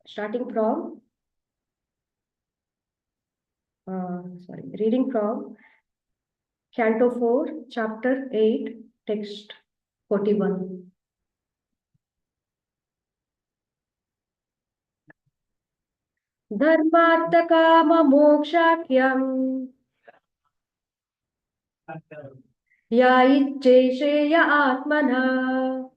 starting from, reading from Canto 4, Chapter 8, Text 41. Dharmartha-kama-mokshakyam ya iccesheya atmana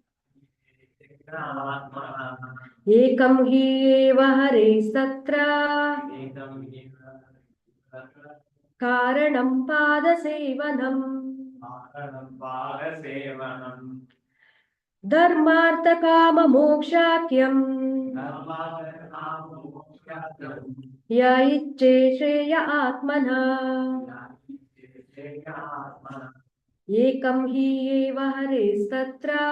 ekam hi eva hare satra karanam padasevanam. Dharmartha-kama-mokshakyam ya iccesheya atmana ekam hi eva hare satra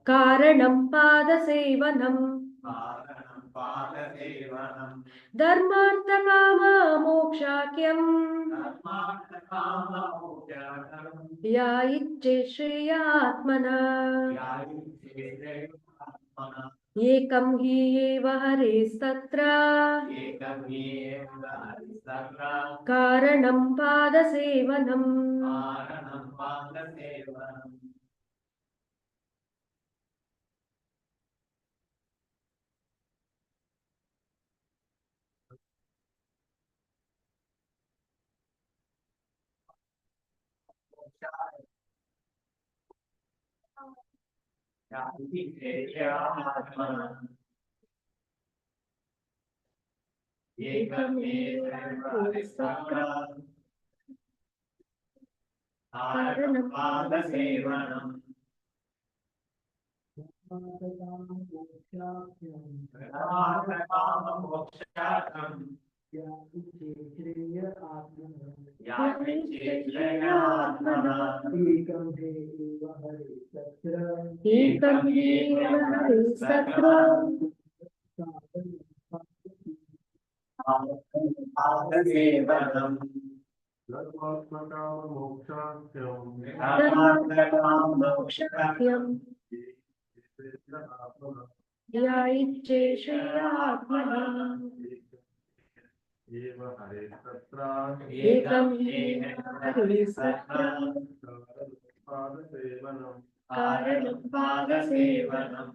karanam padasevanam. Dharmartha-kama-mokshakyam ya iccesheya atmana ekam hi eva hare satra karanam padasevanam. Ekam hi eva hare satra karanam padasevanam. Ekam hi eva hare satra Dharmartha-kama-mokshakyam ya iccesheya atmana ekam hi eva hare satra karanam padasevanam.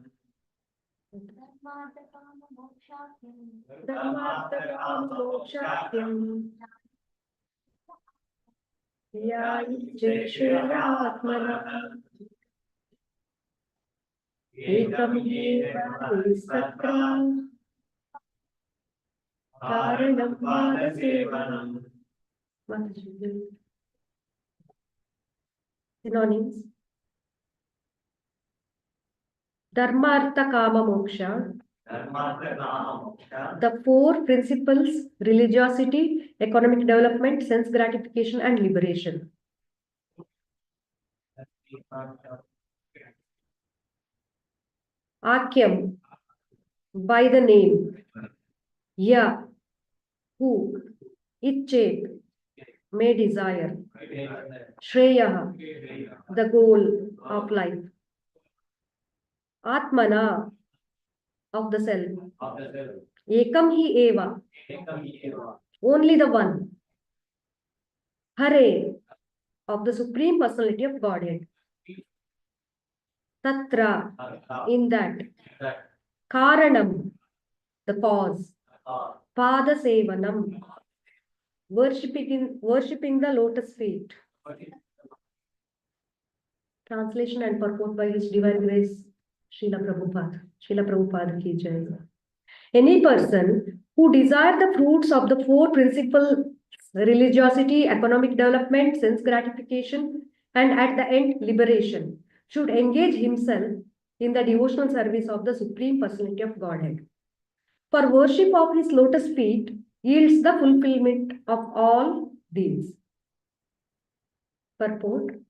Dharmartha-kama-mokshakyam ya iccesheya atmana ekam hi eva hare satra karanam padasevanam. Synonyms: Dharmartha-kama-moksha, the four principles: religiosity, economic development, sense gratification, and liberation. Akyam, by the name. Ya, who. Ichet, may desire. Shreya, the goal of life. Atmana, of the self. Ekam hi eva, only the one. Hare, of the Supreme Personality of Godhead. Tatra, in that. Karanam, the cause. Padasevanam, worshipping the lotus feet. Translation and purport by His Divine Grace, Srila Prabhupada. Srila Prabhupada ki jai. Any person who desires the fruits of the four principles: religiosity, economic development, sense gratification, and at the end, liberation, should engage himself in the devotional service of the Supreme Personality of Godhead. For worship of His lotus feet yields the fulfillment of all these. Purport: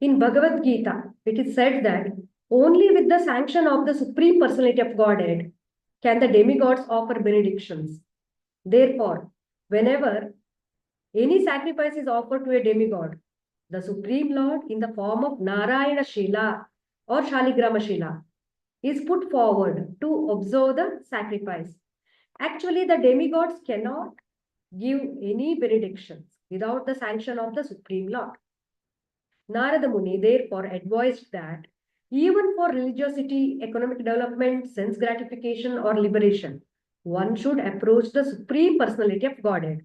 in Bhagavad Gita, it is said that only with the sanction of the Supreme Personality of Godhead can the demigods offer benedictions. Therefore, whenever any sacrifice is offered to a demigod, the Supreme Lord, in the form of Narayana Shila or Shaligrama Shila, is put forward to observe the sacrifice. Actually, the demigods cannot give any benedictions without the sanction of the Supreme Lord. Narada Muni therefore advised that even for religiosity, economic development, sense gratification, or liberation, one should approach the Supreme Personality of Godhead,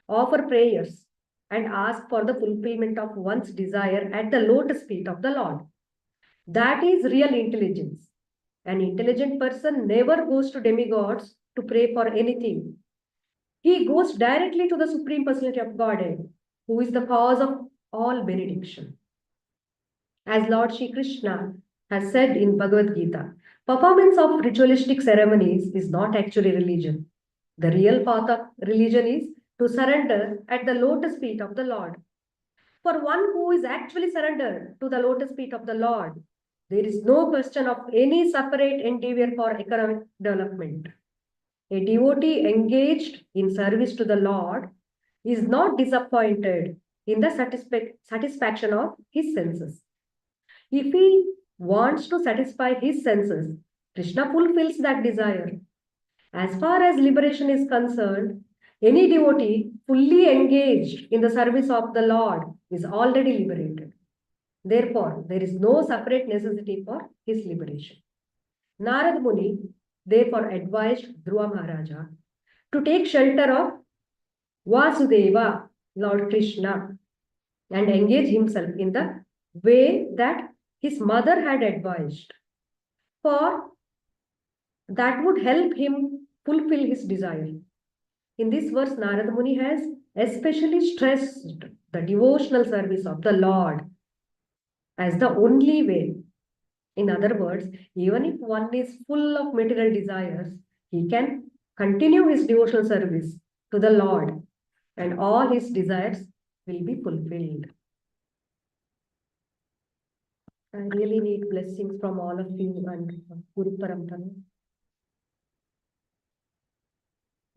offer prayers, and ask for the fulfillment of one's desire at the lotus feet of the Lord. That is real intelligence. An intelligent person never goes to demigods to pray for anything. He goes directly to the Supreme Personality of Godhead, who is the cause of all benediction. As Lord Shri Krishna has said in Bhagavad Gita, performance of ritualistic ceremonies is not actually religion. The real path of religion is to surrender at the lotus feet of the Lord. For one who is actually surrendered to the lotus feet of the Lord, there is no question of any separate endeavor for economic development. A devotee engaged in service to the Lord is not disappointed in the satisfaction of his senses. If he wants to satisfy his senses, Krishna fulfills that desire. As far as liberation is concerned, any devotee fully engaged in the service of the Lord is already liberated. Therefore, there is no separate necessity for his liberation. Narad Muni therefore advised Dhruva Maharaja to take shelter of Vasudeva, Lord Krishna, and engage himself in the way that his mother had advised, for that would help him fulfill his desire. In this verse, Narada Muni has especially stressed the devotional service of the Lord as the only way. In other words, even if one is full of material desires, he can continue his devotional service to the Lord and all his desires will be fulfilled. I really need blessings from all of you and Guru Parampara.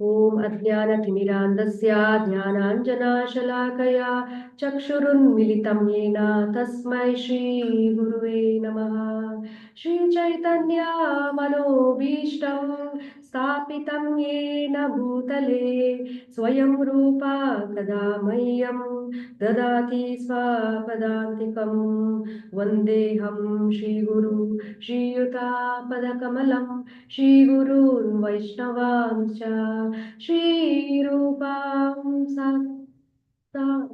Om Ajnanathimirantasya Jnananjanashalaakaya Chakshurunmilitam Yena Tasmai Shri Guruve Namaha. Shri Chaitanya Manobhishtam Stapitam Yena Bhutale Swayam Rupa Kada Mahyam Dadati Swapadantikam Vandeham Shri Guru Shri Yuta Padakamalam Shri Gurun Vaishnavamcha Shri Rupam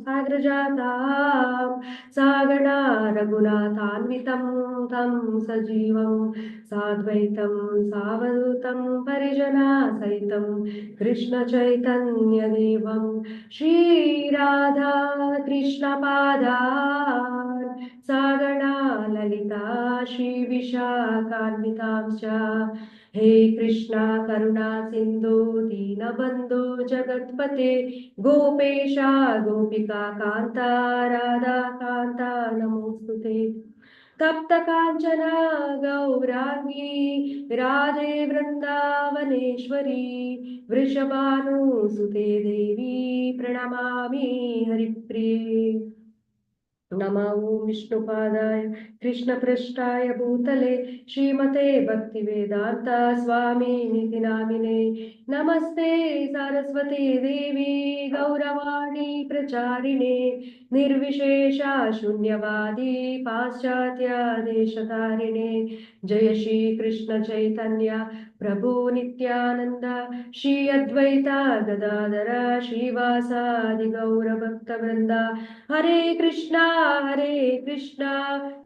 Sagrajatam Sagana Raghunathanvitam Tam Sajivam Sadvaitam Savadutam Parijana Saitam Krishna Chaitanya Devam Shri Radha Krishna Padan Sagana Lalita Shri Vishakhanvitamcha He Krishna Karuna Sindhu Dinabandhu Jagatpate Gopesha Gopika Kanta Radha Kanta Namostute Tapta Kanchana Gaurangi Radhe Vrindavaneshwari Vrishabhanu Sute Devi Pranamami Haripriye Namo Vishnupadaya Krishna Prasthaya Bhutale Srimate Bhaktivedanta Swami Niti Namine Namaste Saraswati Devi Gauravani Pracharine Nirvishesha Shunyavadi Paschatya Deshatarine Jaya Shri Krishna Chaitanya Prabhu Nityananda Shri Advaita Gadadara Shri Vasadi Gaura Bhakta Vrinda Hare Krishna,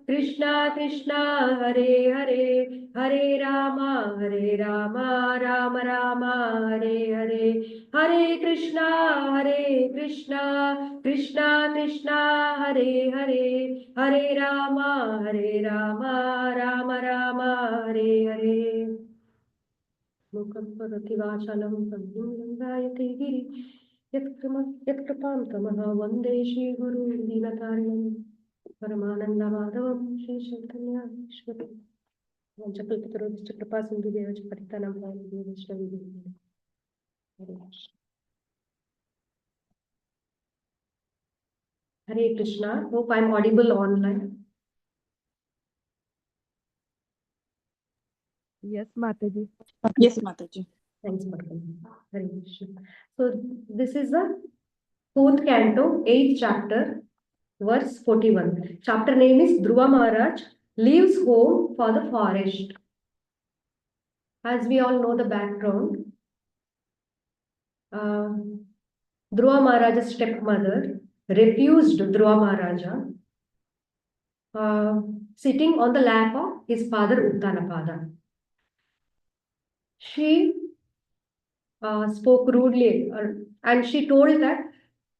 Krishna Krishna, Hare Hare, Hare Rama, Rama Rama, Hare Hare, Hare Krishna, Krishna Krishna, Hare Hare, Hare Rama, Rama Rama, Hare Hare. Mukam karoti vachalam tantum langayate giri yatkripam tamaha vande Shri Guru Dinatarinam Paramananda Madhavam Shri Chaitanya Ishwari Vanchakalpataro Kripa Sindhu Devacha Paritanam Bhavani Vaishnavi Devi. Hare Krishna. Hope I am audible online. Yes, Mataji. Yes, Mataji. Thanks, Madam. Hare Krishna. So this is the fourth canto, eighth chapter, verse 41. Chapter name is Dhruva Maharaj leaves home for the forest. As we all know the background, uh, Dhruva Maharaja's stepmother refused Dhruva Maharaja, sitting on the lap of his father Uttanapada. She spoke rudely, and she told that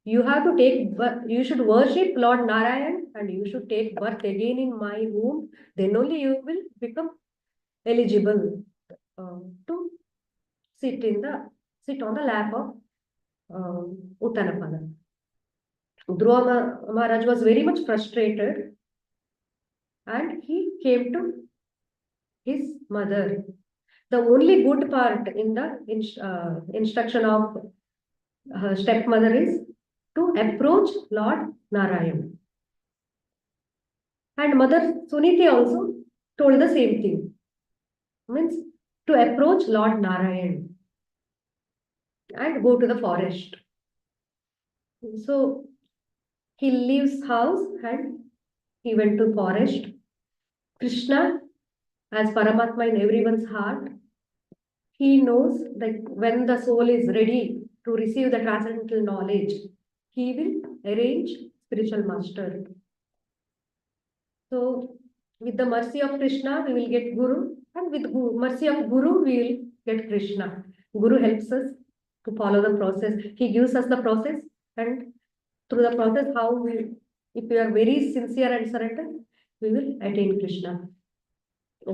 you should worship Lord Narayan and you should take birth again in my womb. Then only you will become eligible to sit on the lap of Uttanapada. Dhruva Maharaj was very much frustrated and he came to his mother. The only good part in the instruction of her stepmother is to approach Lord Narayan. And Mother Suniti also told the same thing. Means to approach Lord Narayan and go to the forest. So he leaves house and he went to forest. Krishna, as Paramatma in everyone's heart, he knows that when the soul is ready to receive the transcendental knowledge, he will arrange spiritual master. So with the mercy of Krishna, we will get Guru, and with mercy of Guru, we will get Krishna. Guru helps us to follow the process. He gives us the process, and through the process, if we are very sincere and surrendered, we will attain Krishna.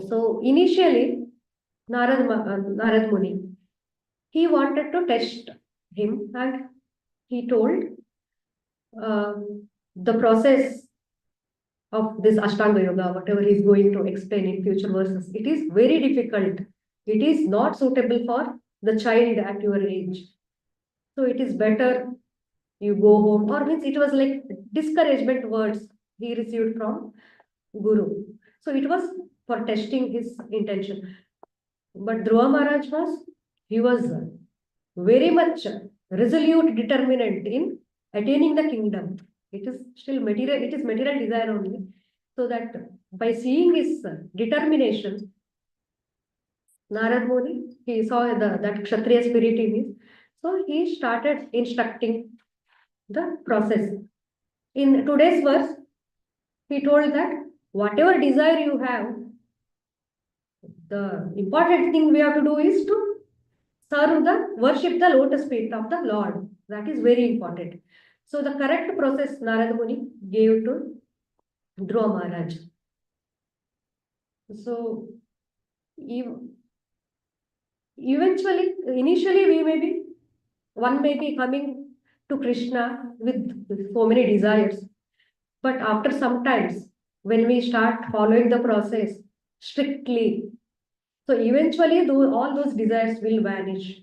So initially, Narad Muni, he wanted to test him, and he told uh, the process of this Ashtanga Yoga, whatever he's going to explain in future verses, it is very difficult. It is not suitable for the child at your age. So it is better you go home, or means it was like discouragement words he received from Guru. So it was for testing his intention. But Dhruva Maharaj he was very much resolute, determined in attaining the kingdom. It is still material, it is material desire only. So that by seeing his determination, Narad Muni, he saw that Kshatriya spirit in him. So he started instructing the process. In today's verse, he told that whatever desire you have, the important thing we have to do is to worship the lotus feet of the Lord. That is very important. So the correct process Narada Muni gave to Dhruva Maharaj. So eventually, initially one may be coming to Krishna with so many desires. But after some times, when we start following the process strictly, so eventually all those desires will vanish.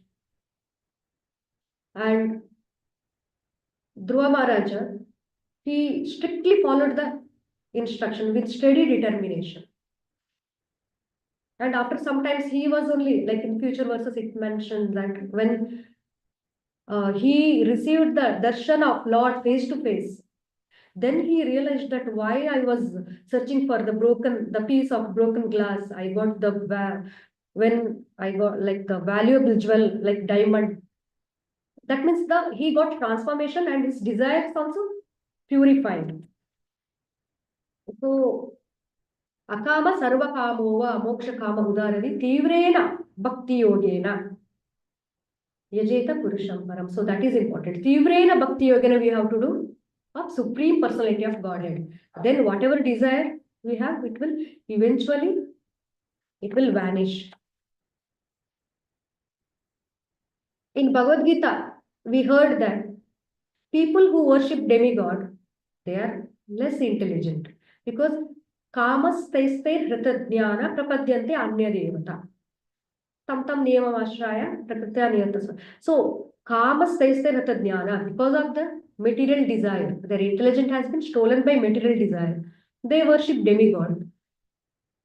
And Dhruva Maharaja, he strictly followed the instruction with steady determination. And after sometimes he was only, like in future verses, it mentioned that when he received the darshan of Lord face to face, then he realized that why I was searching for the piece of broken glass. I got when I got like the valuable jewel, like diamond. That means he got transformation and his desires also purified. So Akama sarva kamova moksha kama udarani tivrena bhakti yogena yajeta purusham param. So that is important. Tivrena bhakti yogena we have to do of Supreme Personality of Godhead. Then whatever desire we have, it will eventually vanish. In Bhagavad Gita, we heard that people who worship demigod, they are less intelligent because कामस्तैस्ते हृतज्ञान प्रपद्यन्ते अन्य देवता tam tam niyamamashaya prakritya niyata. So कामस्तैस्ते हृतज्ञान, because of the material desire, their intelligence has been stolen by material desire. They worship demigod.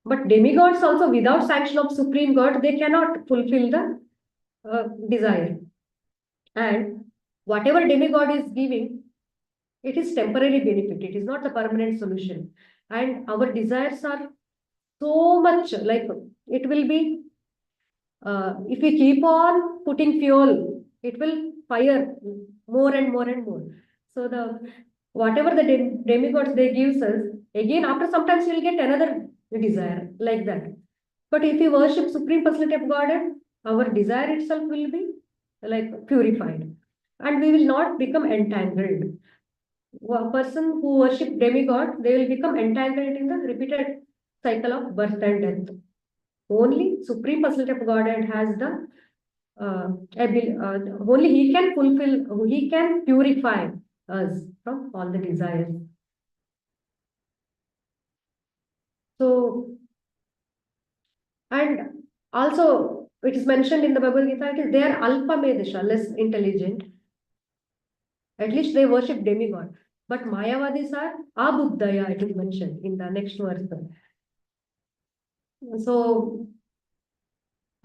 But demigods also, without sanction of supreme god, they cannot fulfill the desire. And whatever demigod is giving, it is temporary benefit. It is not the permanent solution. And our desires are so much like it will be, if we keep on putting fuel, it will fire more and more and more. So the whatever the demigods they gives us, again after sometimes we'll get another desire like that. But if we worship Supreme Personality of Godhead, our desire itself will be like purified, and we will not become entangled. A person who worship demigod, they will become entangled in the repeated cycle of birth and death. Only Supreme Personality of Godhead has the only He can fulfill, He can purify us from all the desires. So, and also it is mentioned in the Bhagavad Gita, they are Alpa Medisha, less intelligent. At least they worship demigod. But Mayavadis are Abuddhaya, it is mentioned in the next verse. So,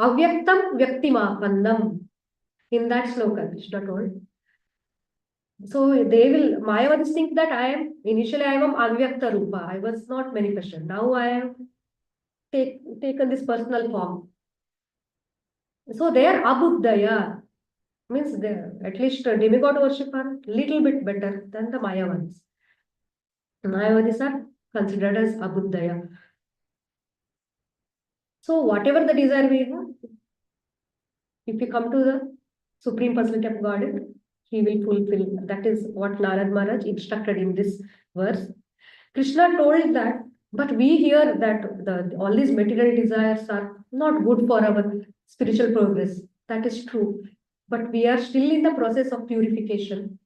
Avyaktam Vyaktimapannam. In that sloka, Krishna told. So they will, Mayavadis think that initially I am Avyakta Rupa. I was not manifested. Now I have taken this personal form. So they are Abuddhaya. Means they at least demigod worship are little bit better than the Mayavadis. Mayavadis are considered as Abuddhaya. So whatever the desire we have, if we come to the Supreme Personality of Godhead, He will fulfill. That is what Narad Maharaj instructed in this verse. Krishna told that, but we hear that all these material desires are not good for our spiritual progress. That is true. But we are still in the process of purification.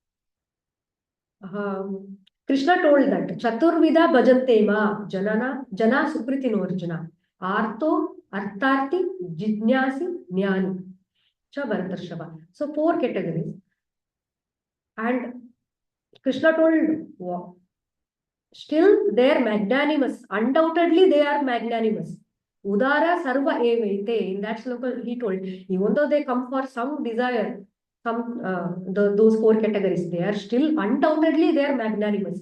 Krishna told that Chaturvida bhajante ma jana sukriti norjuna arto artarti jijnasi jnani cha bharatarshava. So 4 categories. And Krishna told, wow, still they are magnanimous. Undoubtedly they are magnanimous. Udara sarva evaite. In that sloka he told, even though they come for some desire, those 4 categories, they are still undoubtedly they are magnanimous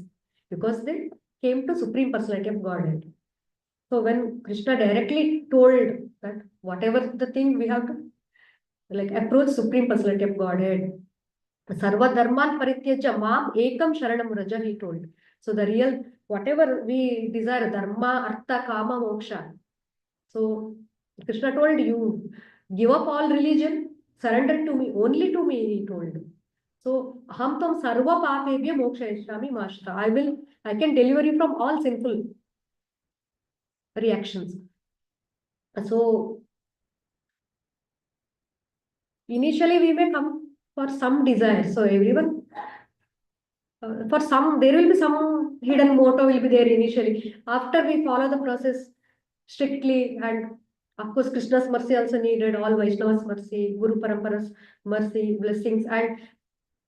because they came to Supreme Personality of Godhead. So when Krishna directly told that whatever the thing we have to like approach Supreme Personality of Godhead, Sarva Dharman Parityaja Mam Ekam Sharanam Raja, he told. So the real, whatever we desire, Dharma, Artha, Kama, Moksha. So Krishna told you, give up all religion, surrender to me, only to me, he told. So Ham Tam Sarva Papebhya Moksha Ishrami Mashta. I can deliver you from all sinful reactions. So initially we may come for some desire. So everyone, for some, there will be some hidden motto will be there initially. After we follow the process strictly, and of course Krishna's mercy also needed, all Vaishnavas mercy, Guru Parampara's mercy, blessings, and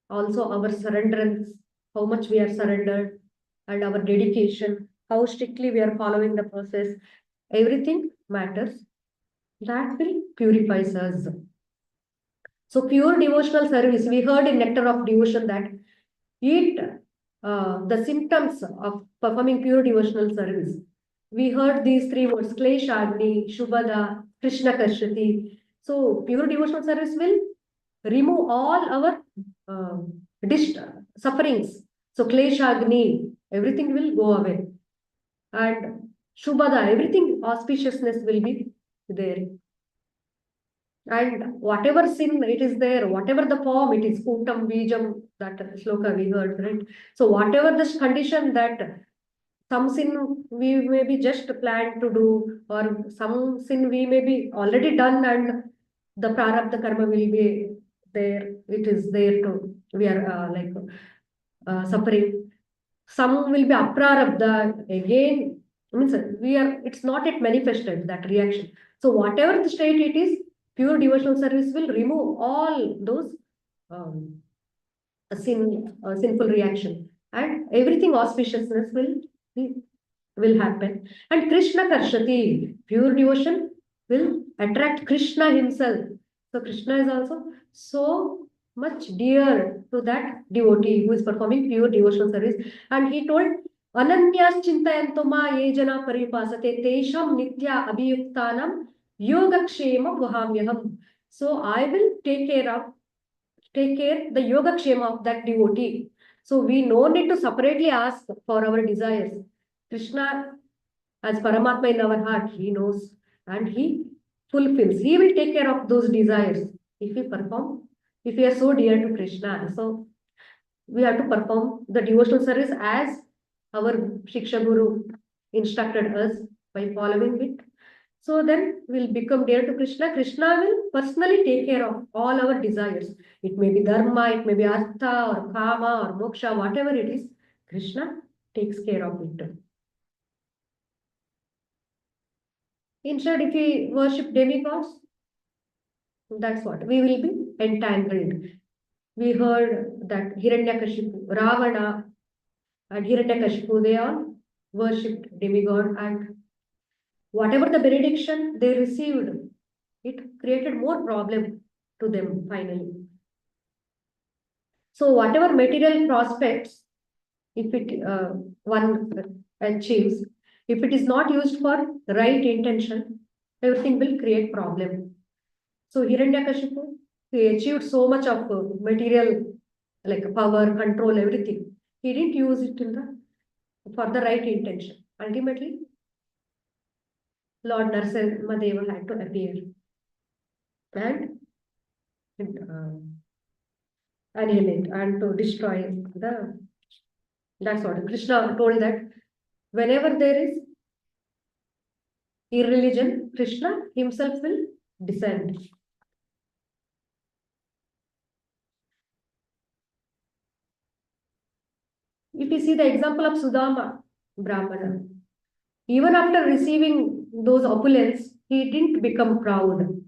also our surrenderance, how much we are surrendered, and our dedication, how strictly we are following the process. Everything matters. That will purify us. So pure devotional service, we heard in Nectar of Devotion that the symptoms of performing pure devotional service. We heard these 3 words, Kleshagni, Shubhada, Krishna Karshati. So pure devotional service will remove all our sufferings. So Kleshagni, everything will go away. And Shubhada, everything auspiciousness will be there. And whatever sin it is there, whatever the form it is, Kutam, Bijam, that sloka we heard, right? So whatever this condition that some sin we may be just planned to do, or some sin we may be already done, and the prarabdha karma will be there. It is there to, we are suffering. Some will be aprarabdha, again, means it's not yet manifested, that reaction. So whatever the state it is, pure devotional service will remove all those sinful reaction, and everything auspiciousness will be will happen. And Krishna Karshati, pure devotion will attract Krishna himself. So Krishna is also so much dear to that devotee who is performing pure devotional service. And he told, Ananyas chintayanto ma ye jana paripasate tesham nitya abhiyuktanam yogakshema vahamyaham. So I will take care the yogakshema of that devotee. So we no need to separately ask for our desires. Krishna, as Paramatma in our heart, he knows and he fulfills. He will take care of those desires if we perform, if we are so dear to Krishna. So we have to perform the devotional service as our Shiksha Guru instructed us by following it. So then we'll become dear to Krishna. Krishna will personally take care of all our desires. It may be dharma, it may be artha or kama or moksha, whatever it is, Krishna takes care of it. Instead, if we worship demigods, that's what we will be entangled. We heard that Hiranyakashipu, Ravana, and Hiranyakashipu, they all worshipped demigod, and whatever the benediction they received, it created more problem to them finally. So whatever material prospects, if it one achieves, if it is not used for right intention, everything will create problem. So Hiranyakashipu, he achieved so much of material, like power, control, everything. He didn't use it in the for the right intention. Ultimately, Lord Narasimha had to appear and annihilate and to destroy the. That's what Krishna told, that whenever there is irreligion, Krishna himself will descend. If you see the example of Sudama, Brahmana, even after receiving those opulence, he didn't become proud.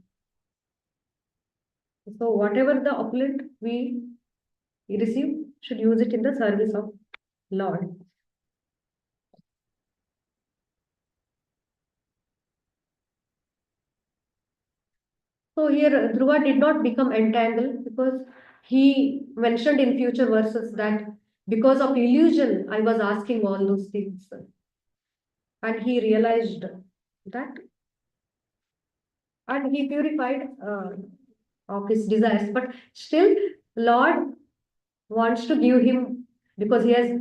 So whatever the opulent we receive, should use it in the service of Lord. So here Dhruva did not become entangled, because he mentioned in future verses that because of illusion, I was asking all those things. And he realized that, and he purified of his desires. But still, Lord wants to give him, because he has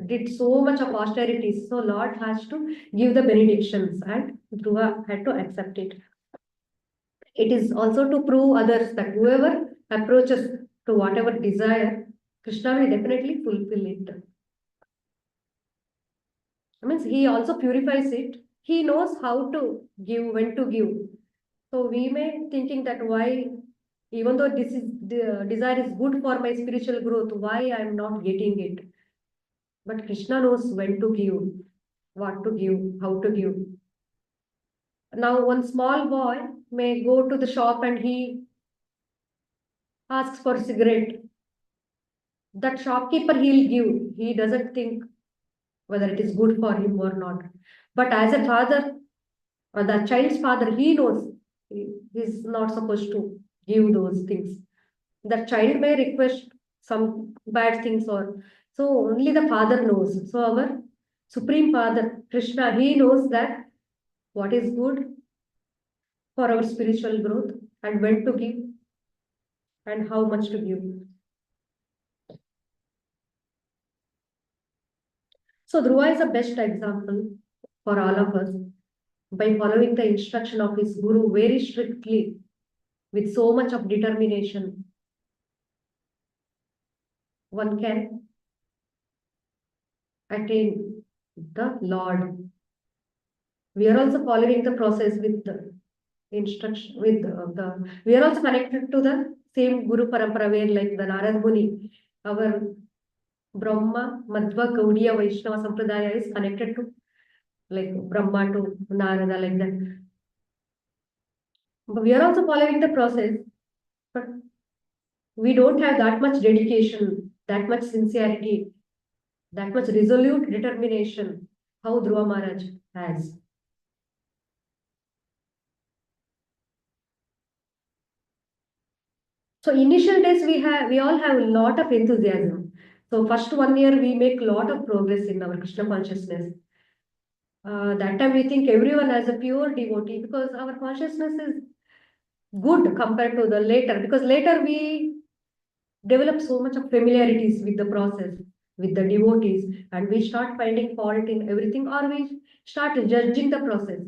did so much of austerities. So Lord has to give the benedictions, and Dhruva had to accept it. It is also to prove others that whoever approaches to whatever desire, Krishna will definitely fulfill it. I mean, he also purifies it. He knows how to give, when to give. So we may thinking that why, even though this is the desire is good for my spiritual growth, why I am not getting it? But Krishna knows when to give, what to give, how to give. Now, one small boy may go to the shop and he asks for a cigarette. That shopkeeper, he'll give. He doesn't think whether it is good for him or not. But as a father, or the child's father, he knows he's not supposed to give those things. The child may request some bad things, or so only the father knows. So our Supreme Father, Krishna, he knows that what is good for our spiritual growth, and when to give and how much to give. So Dhruva is the best example for all of us. By following the instruction of his guru very strictly, with so much of determination, one can attain the Lord. We are also following the process with the instruction, with we are also connected to the same Guru Parampara, where like the Narad Muni, our Brahma, Madhva, Gaudiya, Vaishnava Sampradaya is connected to like Brahma to Narada, like that. But we are also following the process, but we don't have that much dedication, that much sincerity, that much resolute determination how Dhruva Maharaj has. So initial days we all have a lot of enthusiasm. So first 1 year we make a lot of progress in our Krishna consciousness. That time we think everyone as a pure devotee because our consciousness is good compared to the later, because later we develop so much of familiarities with the process, with the devotees, and we start finding fault in everything, or we start judging the process.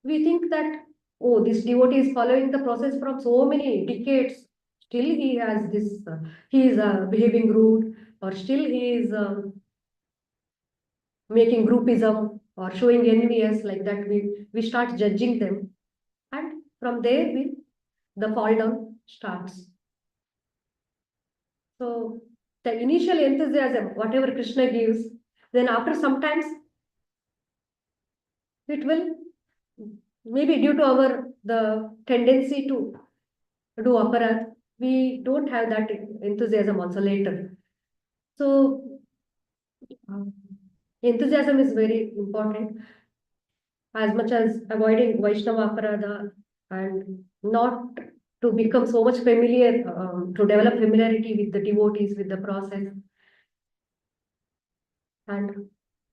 We think that, oh, this devotee is following the process from so many decades, still he has this, he is behaving rude, or still he is making groupism or showing envious, like that. We start judging them, and from there the fall down starts. So the initial enthusiasm, whatever Krishna gives, then after sometimes it will, maybe due to our the tendency to do aparadh, we don't have that enthusiasm also later. So um, enthusiasm is very important, as much as avoiding Vaishnava aparadha and not to become so much familiar, to develop familiarity with the devotees, with the process, and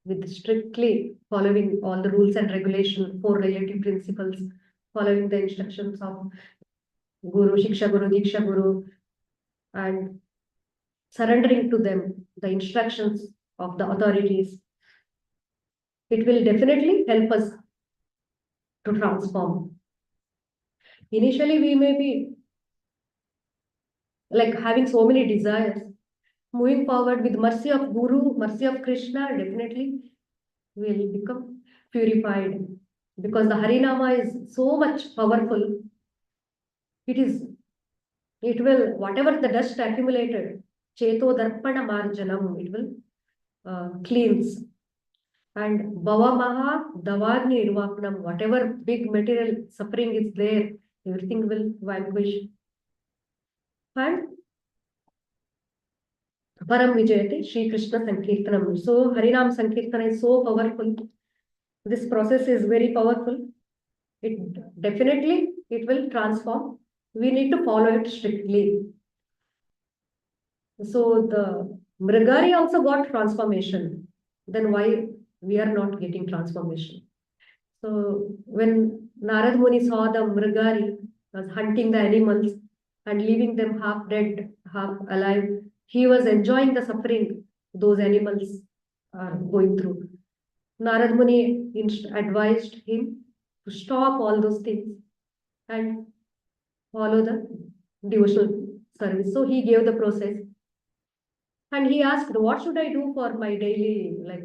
with strictly following all the rules and regulations, four relative principles, following the instructions of Guru, Shiksha Guru, Diksha Guru, and surrendering to them the instructions of the authorities. It will definitely help us to transform. Initially, we may be like having so many desires. Moving forward with mercy of Guru, mercy of Krishna, definitely will become purified, because the Harinama is so much powerful. It will, whatever the dust accumulated, Cheto Darpana Marjanam, it will cleanse. And Bhava Maha Davagni Irvapnam, whatever big material suffering is there, everything will vanquish. And Param Vijayate, Shri Krishna Sankirtanam. So Harinam Sankirtana is so powerful. This process is very powerful. It definitely, it will transform. We need to follow it strictly. So the Mrigari also got transformation. Then why we are not getting transformation? So when Narad Muni saw the Mrigari was hunting the animals and leaving them half dead, half alive, he was enjoying the suffering those animals are going through. Narad Muni advised him to stop all those things and follow the devotional service. So he gave the process. And he asked, what should I do for my daily, like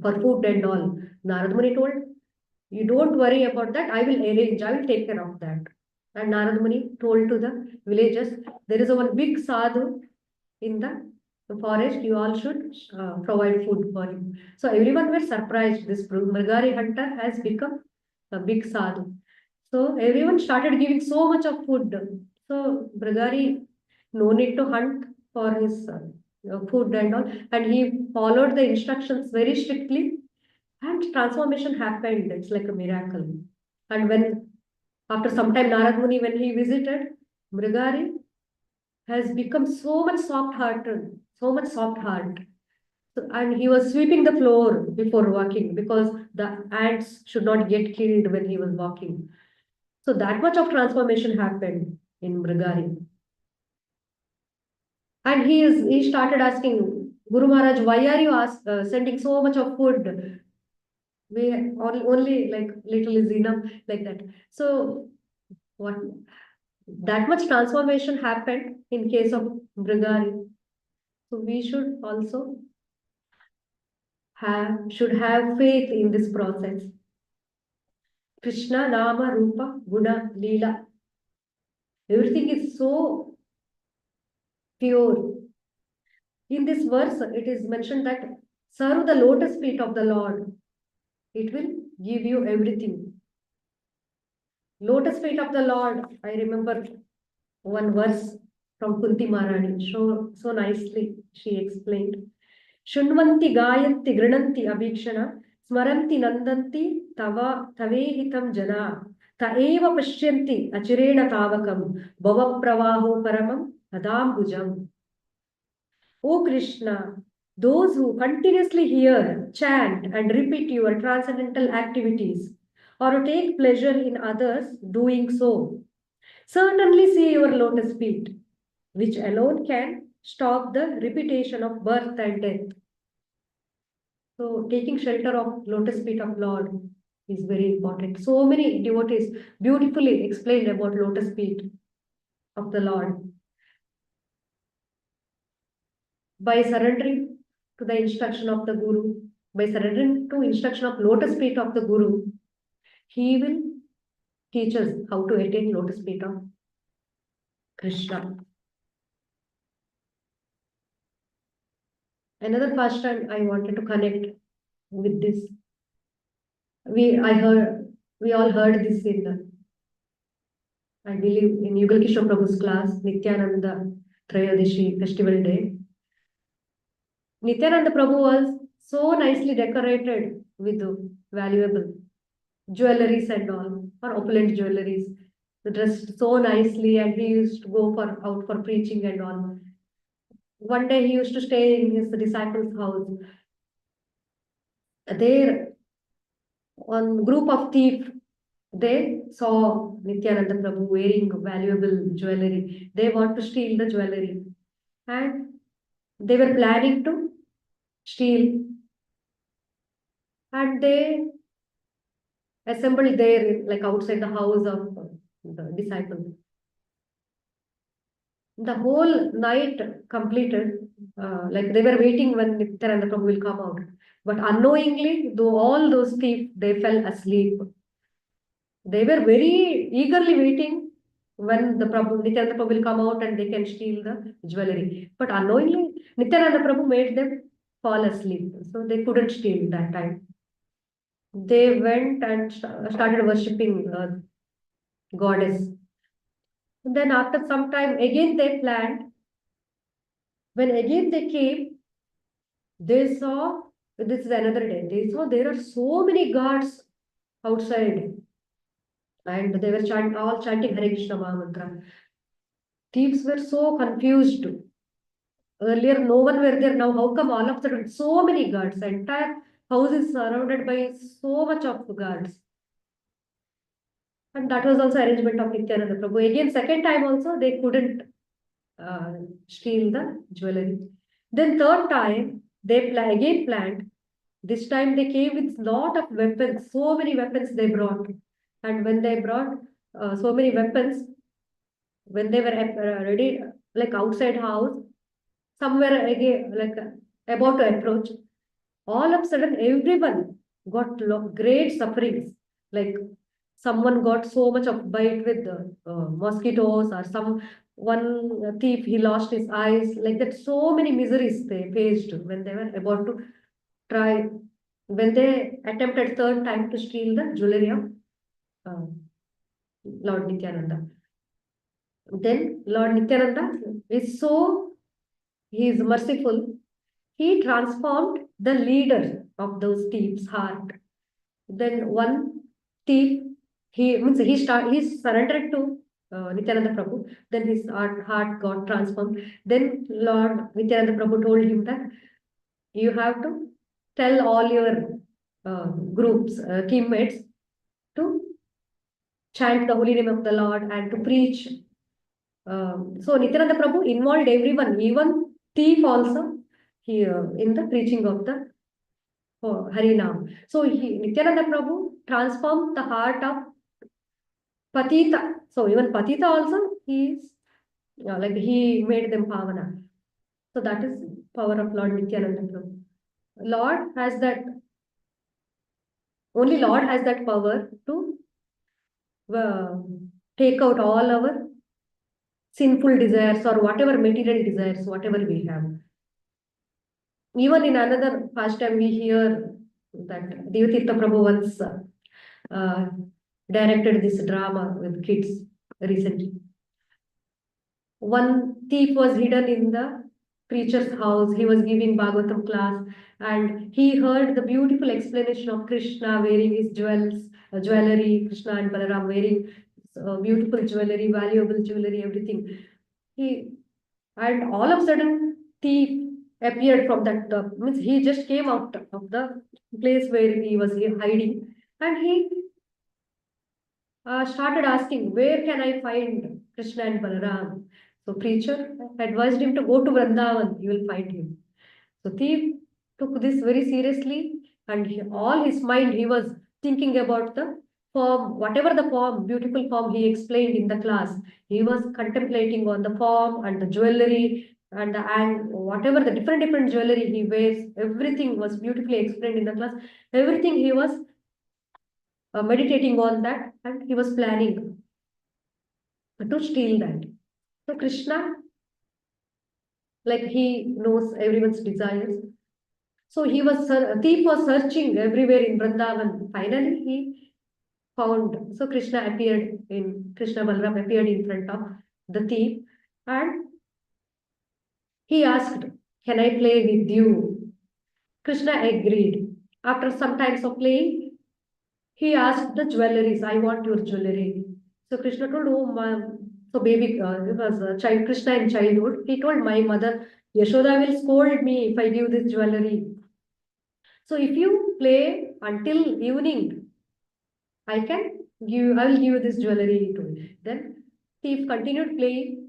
for food and all? Narad Muni told, you don't worry about that. I will arrange. I will take care of that. And Narad Muni told to the villagers, there is a one big sadhu in the forest. You all should provide food for him. So everyone was surprised. This Mrigari hunter has become a big sadhu. So everyone started giving so much of food. So Mrigari no need to hunt for his food and all, and he followed the instructions very strictly, and transformation happened. It's like a miracle. And when after some time Narad Muni, when he visited, Mrigari has become so much soft hearted, so much soft heart. So, and he was sweeping the floor before walking, because the ants should not get killed when he was walking. So that much of transformation happened in Mrigari. And he started asking, Guru Maharaj, why are you sending so much of food? We only like little is enough, like that. So what, that much transformation happened in case of Mrigari. So we should also have faith in this process. Krishna, Nama, Rupa, Guna, Leela. Everything is so pure. In this verse, it is mentioned that serve the lotus feet of the Lord. It will give you everything. Lotus feet of the Lord. I remember one verse from Kunti Maharani. So nicely she explained. Shunvanti gayanti grinanti abhikshana smaranti nandanti tavehitam jana ta eva pashyanti achirena tavakam bhava pravaho paramam adambujam. O Krishna, those who continuously hear, chant, and repeat your transcendental activities, or who take pleasure in others doing so, certainly see your lotus feet, which alone can stop the repetition of birth and death. So, taking shelter of lotus feet of Lord is very important. So many devotees beautifully explained about lotus feet of the Lord. By surrendering to the instruction of the Guru, by surrendering to instruction of lotus feet of the Guru, he will teach us how to attain lotus feet of Krishna. Another pastime I wanted to connect with this. We all heard this in I believe in Yugal Kishore Prabhu's class, Nityananda Trayodshi Festival Day. Nityananda Prabhu was so nicely decorated with valuable jewelries and all, or opulent jewelries, dressed so nicely, and he used to go out for preaching and all. One day he used to stay in his disciples' house. There, one group of thieves, they saw Nityananda Prabhu wearing valuable jewelry. They want to steal the jewelry, and they were planning to steal, and they assembled there, like outside the house of the disciples. The whole night completed, like they were waiting when Nityananda Prabhu will come out. But unknowingly, though all those thieves, they fell asleep. They were very eagerly waiting when the Nityananda Prabhu will come out and they can steal the jewelry. But unknowingly, Nityananda Prabhu made them fall asleep. So they couldn't steal that time. They went and started worshipping goddess. And then after some time, again they planned. When again they came, they saw, this is another day, they saw there are so many guards outside. And they were all chanting Hare Krishna Mahamantra. Thieves were so confused. Earlier, no one were there. Now, how come all of a sudden so many guards? The entire house is surrounded by so much of guards. And that was also arrangement of Nityananda Prabhu. Again, second time also, they couldn't steal the jewelry. Then third time, they again planned. This time they came with lot of weapons. So many weapons they brought. And when they brought so many weapons, when they were ready, like outside house, somewhere again, like about to approach, all of a sudden everyone got great sufferings. Like someone got so much of bite with mosquitoes, or some one thief, he lost his eyes, like that. So many miseries they faced when they were about to try, when they attempted third time to steal the jewelry of Lord Nityananda. Then Lord Nityananda is so, he is merciful. He transformed the leader of those thieves' heart. Then one thief, he surrendered to Nityananda Prabhu. Then his heart got transformed. Then Lord Nityananda Prabhu told him that you have to tell all your groups, teammates, to chant the holy name of the Lord and to preach. So Nityananda Prabhu involved everyone, even thief also, here in the preaching of the Harinam. So Nityananda Prabhu transformed the heart of Patita. So even Patita also, he is like he made them Pavana. So that is power of Lord Nityananda Prabhu. Lord has that, only Lord has that power to take out all our sinful desires or whatever material desires, whatever we have. Even in another pastime, we hear that Devatirtha Prabhu once directed this drama with kids recently. One thief was hidden in the preacher's house. He was giving Bhagavatam class, and he heard the beautiful explanation of Krishna wearing his jewelry, Krishna and Balaram wearing beautiful jewelry, valuable jewelry, everything. He and all of a sudden, thief appeared from that. Means he just came out of the place where he was hiding, and he started asking, where can I find Krishna and Balaram? So preacher advised him to go to Vrindavan, you will find him. So thief took this very seriously, and all his mind he was thinking about the form, whatever the form, beautiful form he explained in the class. He was contemplating on the form and the jewelry and whatever the different jewelry he wears, everything was beautifully explained in the class. Everything he was meditating on that, and he was planning to steal that. So Krishna, like he knows everyone's desires. So he was a thief was searching everywhere in Vrindavan. Finally, he found. So Krishna Balaram appeared in front of the thief, and he asked, "Can I play with you?" Krishna agreed. After some times of playing, he asked the jewelries, "I want your jewelry." So Krishna told, "Oh, ma'am." So baby, it was a child Krishna in childhood. He told, "My mother Yashoda will scold me if I give this jewelry. So if you play until evening, I will give you this jewelry to you." Then thief continued playing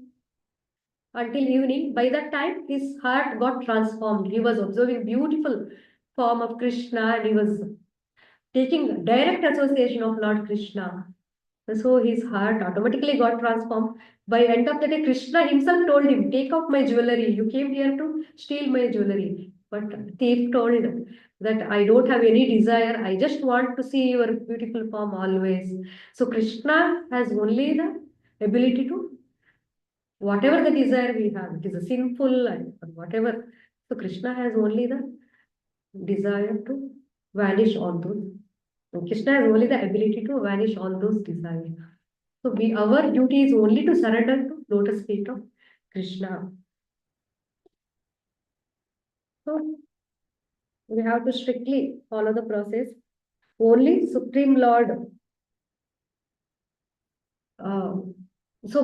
until evening. By that time, his heart got transformed. He was observing beautiful form of Krishna, and he was taking direct association of Lord Krishna. So his heart automatically got transformed. By end of the day, Krishna himself told him, "Take out my jewelry. You came here to steal my jewelry." But thief told that, "I don't have any desire. I just want to see your beautiful form always." So Krishna has only the ability to whatever the desire we have. It is a sinful and whatever. So Krishna has only the desire to vanish all those. So Krishna has only the ability to vanish all those desires. So our duty is only to surrender to lotus feet of Krishna. So we have to strictly follow the process. Only Supreme Lord.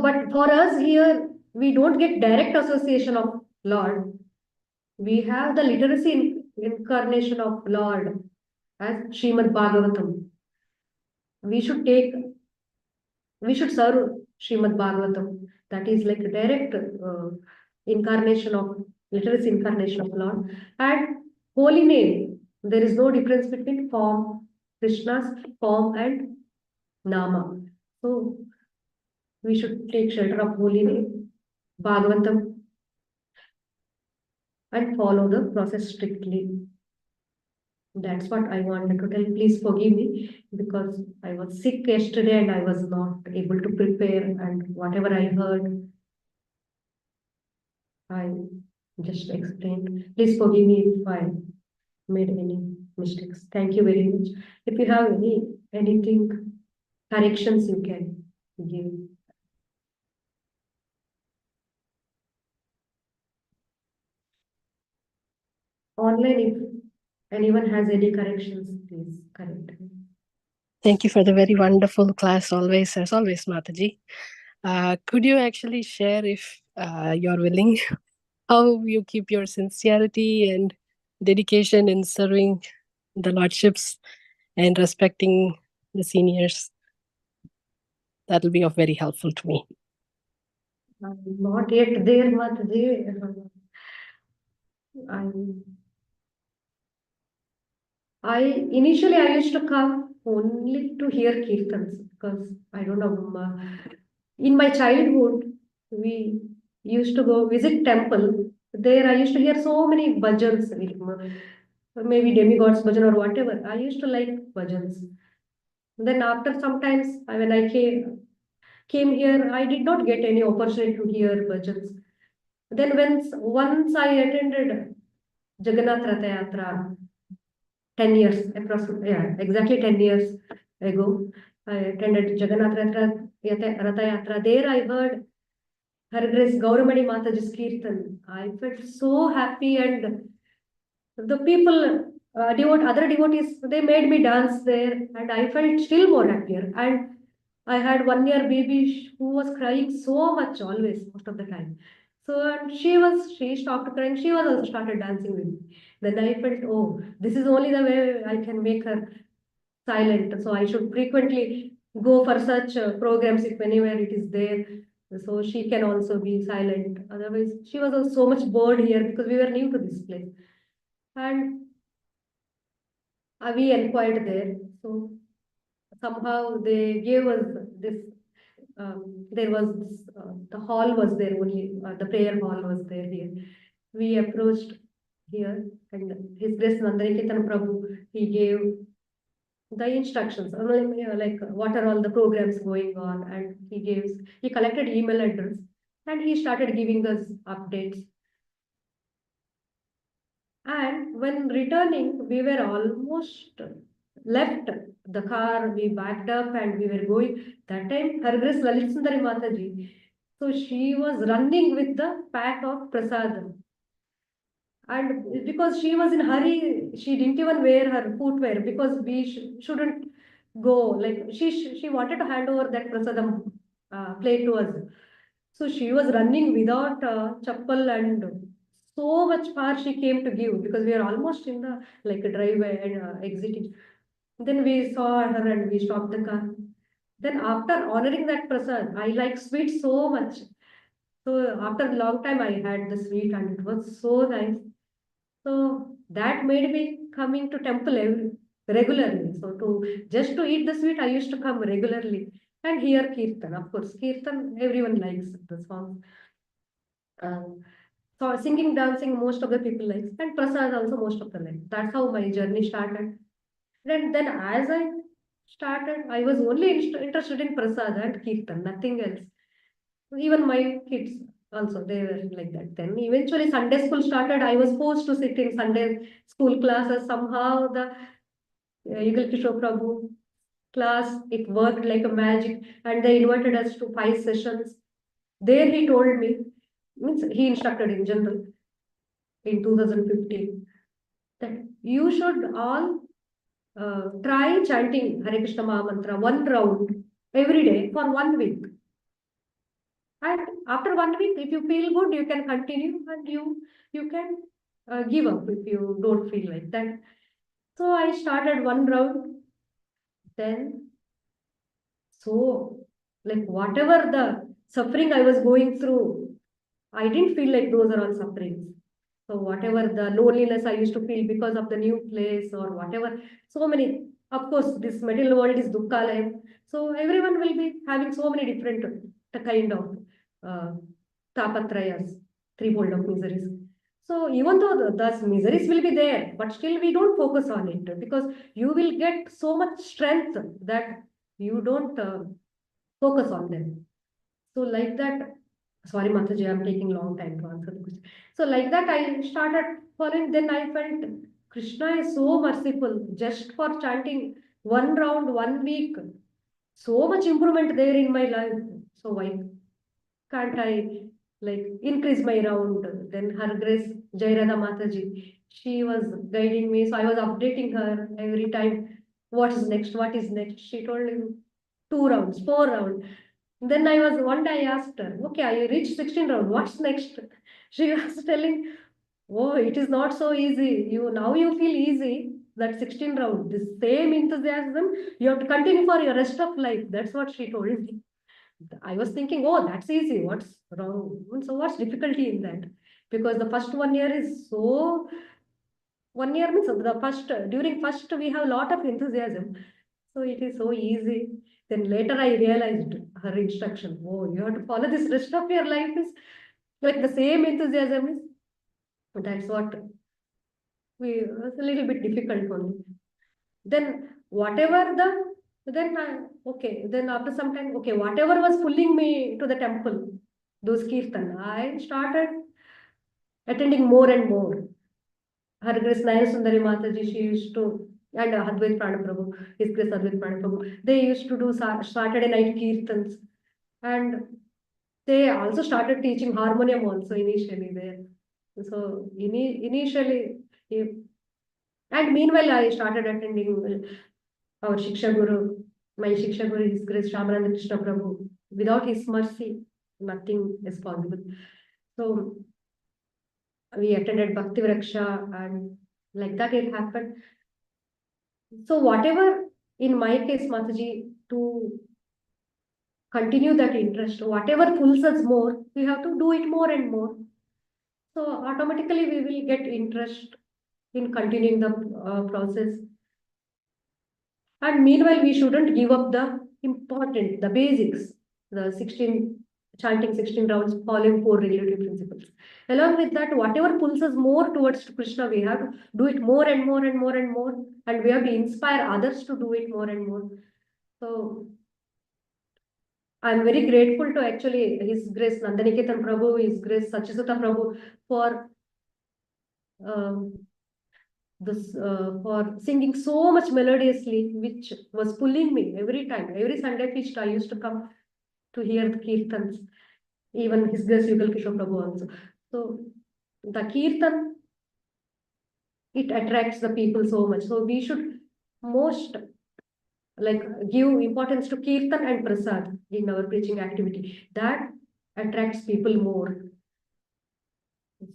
But for us here, we don't get direct association of Lord. We have the literacy incarnation of Lord as Srimad Bhagavatam. We should serve Srimad Bhagavatam. That is like a direct incarnation of literacy incarnation of Lord. And holy name. There is no difference between form, Krishna's form and Nama. So we should take shelter of holy name, Bhagavatam, and follow the process strictly. That's what I wanted to tell. Please forgive me because I was sick yesterday and I was not able to prepare, and whatever I heard, I just explained. Please forgive me if I made any mistakes. Thank you very much. If you have anything, corrections you can give. Online, if anyone has any corrections, please correct me. Thank you for the very wonderful class always, as always, Mataji. Could you actually share, if you're willing, how you keep your sincerity and dedication in serving the lordships and respecting the seniors? That will be of very helpful to me. Not yet there, Mataji. I initially I used to come only to hear kirtans because I don't know. In my childhood, we used to go visit temple. There I used to hear so many bhajans, maybe demigods bhajan or whatever. I used to like bhajans. Then after sometimes when I came here, I did not get any opportunity to hear bhajans. Then once I attended Jagannath Ratha Yatra, 10 years, approximately, yeah, exactly 10 years ago, I attended Jagannath Ratha Yatra. There I heard Her Grace Gauramani Mataji's Kirtan. I felt so happy, and the people, other devotees, they made me dance there, and I felt still more happier. And I had 1 year baby who was crying so much always, most of the time. So and she stopped crying. She was also started dancing with me. Then I felt, oh, this is only the way I can make her silent. So I should frequently go for such programs if anywhere it is there. So she can also be silent. Otherwise, she was also so much bored here because we were new to this place. And we inquired there. So somehow they gave us this. There was this, the hall was there only. The prayer hall was there here. We approached here, and His Grace Nandaniketan Prabhu, he gave the instructions, like what are all the programs going on, and he collected email address, and he started giving us updates. And when returning, we were almost left the car, we backed up and we were going. That time, Her Grace Lalit Sundari Mataji, so she was running with the pack of prasadam. And because she was in hurry, she didn't even wear her footwear because we shouldn't go. Like she wanted to hand over that prasadam plate to us. So she was running without chappal, and so much far she came to give because we are almost in the like a driveway and exiting. Then we saw her and we stopped the car. Then after honoring that prasad, I like sweet so much. So after a long time, I had the sweet and it was so nice. So that made me coming to temple regularly. So to just to eat the sweet, I used to come regularly and hear kirtan. Of course, kirtan everyone likes the songs. So singing, dancing, most of the people likes, and prasad also most of the like. That's how my journey started. Then as I started, I was only interested in prasad and kirtan, nothing else. Even my kids also, they were like that. Then eventually Sunday school started. I was forced to sit in Sunday school classes. Somehow the Yugal Kishore Prabhu class, it worked like a magic. And they invited us to 5 sessions. There he told me, means he instructed in general in 2015, that you should all try chanting Hare Krishna Maha Mantra 1 round every day for 1 week. And after 1 week, if you feel good, you can continue, and you can give up if you don't feel like that. So I started 1 round. Then so like whatever the suffering I was going through, I didn't feel like those are all sufferings. So whatever the loneliness I used to feel because of the new place or whatever, so many, of course, this material world is dukkha. So everyone will be having so many different kind of uh, tapatrayas, threefold of miseries. So even though those miseries will be there, but still we don't focus on it because you will get so much strength that you don't focus on them. So like that, sorry Mataji, I'm taking long time to answer the question. So like that, I started following. Then I felt Krishna is so merciful. Just for chanting 1 round, 1 week, so much improvement there in my life. So why can't I like increase my round? Then Her Grace Jairada Mataji, she was guiding me. So I was updating her every time. What is next? What is next? She told me 2 rounds, 4 rounds. Then I was one day I asked her, okay, I reached 16 round. What's next? She was telling, oh, it is not so easy. You feel easy. That 16 round, the same enthusiasm, you have to continue for your rest of life. That's what she told me. I was thinking, oh, that's easy. What's wrong? So what's difficulty in that? Because the first 1 year is so 1 year means the first during first we have a lot of enthusiasm. So it is so easy. Then later I realized her instruction. Oh, you have to follow this rest of your life is like the same enthusiasm is. That's what we was a little bit difficult for me. Then whatever then okay, then after some time, okay, whatever was pulling me to the temple, those kirtan, I started attending more and more. Her Grace Nayana Sundari Mataji, she used to, and Advait Prana Prabhu, His Grace Advait Prana Prabhu, they used to do Saturday night kirtans. And They also started teaching harmonium also initially there. So initially, if- and meanwhile, I started attending our Shiksha Guru, my Shiksha Guru, His Grace Shamananda Krishna Prabhu. Without his mercy, nothing is possible. So we attended Bhakti Vraksha, and like that it happened. So whatever in my case, Mataji, to continue that interest, whatever pulls us more, we have to do it more and more. So automatically we will get interest in continuing the process. And meanwhile, we shouldn't give up the basics, the 16, chanting 16 rounds, following four regulative principles. Along with that, whatever pulls us more towards Krishna, we have to do it more and more and more and more. And we have to inspire others to do it more and more. So I'm very grateful to actually His Grace Nandaniketan Prabhu, His Grace Sachisuta Prabhu for um, this for singing so much melodiously, which was pulling me every time. Every Sunday feast, I used to come to hear the kirtans, even His Grace Yugal Kishore Prabhu also. So the kirtan, it attracts the people so much. So we should most like give importance to kirtan and prasad in our preaching activity. That attracts people more.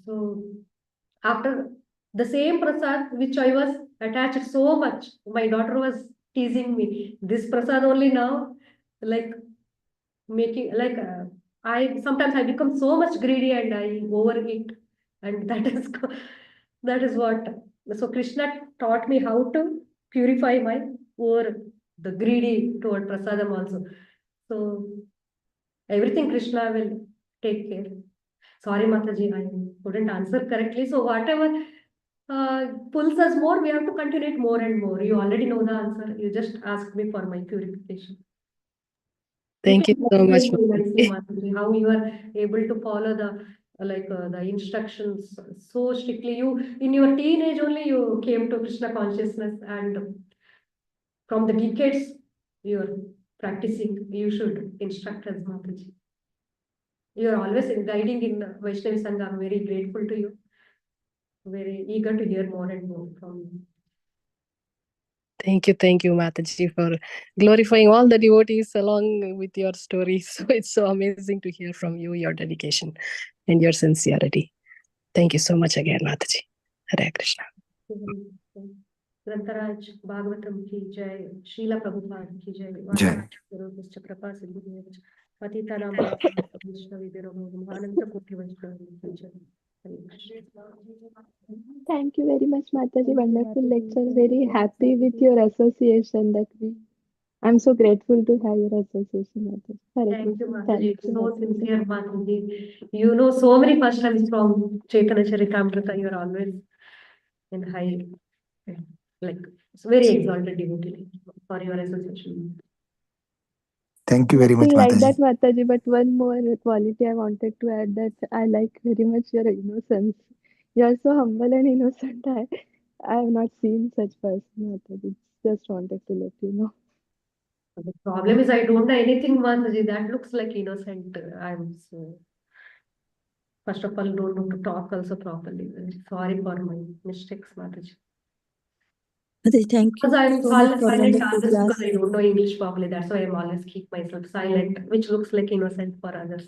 So after the same prasad which I was attached so much, my daughter was teasing me. This prasad only now, like making like I sometimes I become so much greedy and I overeat, and that is that is what. So Krishna taught me how to purify my over the greedy toward prasadam also. So everything Krishna will take care. Sorry, Mataji, I couldn't answer correctly. So whatever pulls us more, we have to continue it more and more. You already know the answer. You just asked me for my purification. You Thank you can so much, explain me nicely, Mataji. Mataji, how you are able to follow the instructions so strictly. You in your teenage only you came to Krishna consciousness, and from the decades you are practicing. You should instruct us, Mataji. You are always guiding in Vaishnavi Sangha. I'm very grateful to you. Very eager to hear more and more from you. Thank you, Mataji, for glorifying all the devotees along with your stories. So it's so amazing to hear from you, your dedication and your sincerity. Thank you so much again, Mataji. Hare Krishna. ग्रंथराज Bhagavatam की जय, शीला प्रभुपाद की जय, जय। वादिराज कृपा सिंधु पतितानां वैष्णव आनंद कोटि वैष्णव की जय। हरे Krishna. Thank you very much, Mataji. Wonderful lecture. Very happy with your association that we. I'm so grateful to have your association, Mataji. Hare Thank you, Krishna. Mataji. Thank you, So Mataji. sincere, Mataji. You know so many first times from Chaitanya Charitamrita. You are always in high, like it's very exalted devotee for your association. Thank you very much, Nothing like that, Mataji. Mataji. But one more quality I wanted to add that I like very much your innocence. You're so humble and innocent. I have not seen such person, Mataji. Just wanted to let you know. The problem is I don't know anything, Mataji. That looks like innocent. I'm so, first of all, don't know to talk also properly. Sorry for my mistakes, Mataji. Mataji, thank you Because I'm so much for silent wonderful others because class. I don't know English properly. That's why I'm always keep myself silent, which looks like innocent for others.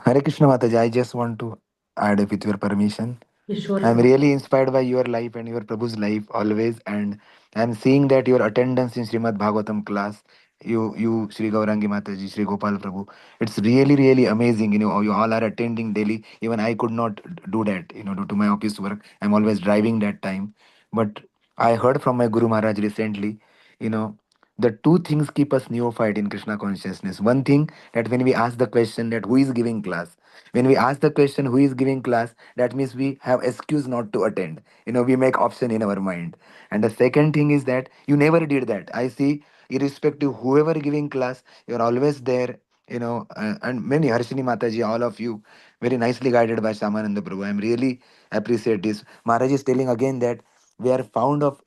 Hare Krishna, Mataji. I just want to add with your permission. You sure, I'm sure. really inspired by your life and your Prabhu's life always, and I'm seeing that your attendance in Srimad Bhagavatam class, you, Sri Gaurangi Mataji, Sri Gopal Prabhu, it's really, really amazing. You all are attending daily. Even I could not do that, due to my office work. I'm always driving that time. But I heard from my Guru Maharaj recently, you know, the two things keep us neophyte in Krishna consciousness. One thing that when we ask the question that who is giving class, when we ask the question who is giving class, that means we have excuse not to attend. We make option in our mind. And the second thing is that you never did that. I see, irrespective whoever giving class, you're always there. And many Harshini Mataji, all of you, very nicely guided by Shamananda Prabhu. I'm really appreciate this. Maharaj is telling again that we are found of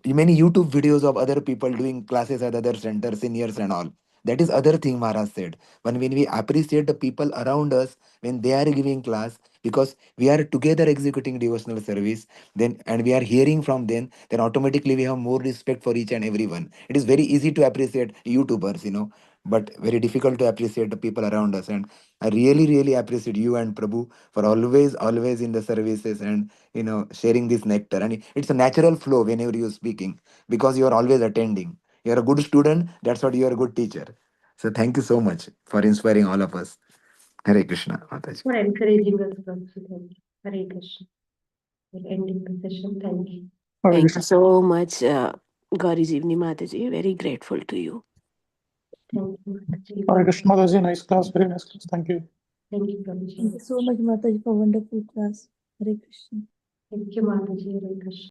many YouTube videos of other people doing classes at other centers, seniors and all. That is other thing Maharaj said. When we appreciate the people around us, when they are giving class, because we are together executing devotional service, then and we are hearing from them, then automatically we have more respect for each and everyone. It is very easy to appreciate YouTubers, but very difficult to appreciate the people around us. And I really, really appreciate you and Prabhu for always in the services and sharing this nectar. And it's a natural flow whenever you're speaking because you are always attending. You're a good student. That's what you're a good teacher. So thank you so much for inspiring all of us. Hare Krishna, Mataji. For encouraging us, Prabhu. Thank you. Hare Krishna. We're ending the session. Thank you. Thank you so much, Gauri Jivni Mataji. Very grateful to you. Thank you, Mataji. Hare Krishna, Mataji. Nice class, very nice class. Thank you. Thank you, Prabhuji. Thank you so much, Mataji, for wonderful class. Hare Krishna. Thank you, Mataji. Hare Krishna.